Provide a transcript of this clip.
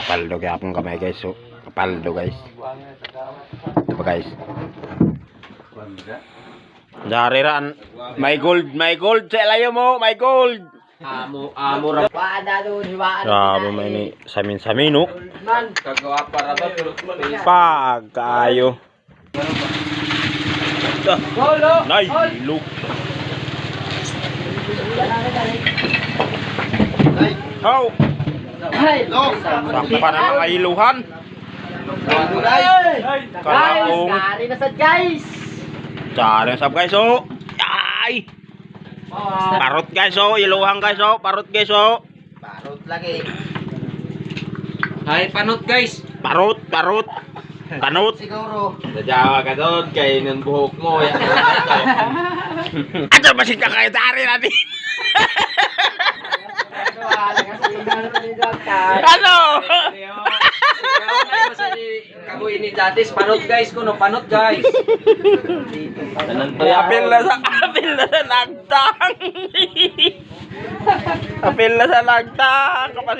Paldo kaya akong kamay guys. So, paldo guys. Ito pa guys. Jariran. May gold sa ilayo mo, may gold. Amo ra. Grabe may ni samin no. Kagawa para ba Pag kayo. Nay, look. How? Sakto pa na mga iluhan. Kalakong. Dari na sad guys. Tsara sab guys oh. Ay. Parot guys oh, iluhan guys oh, parot guys oh. Parot lagi. Hay panot guys. Parot. Kanot. Siguro. Najawa ka doon kay nang buhok mo. Ano ba si kakay tari natin? Ano? Kamu ini datis panot guys kuno panot guys. Apil na sa nagtang. Apil na sa nagtang.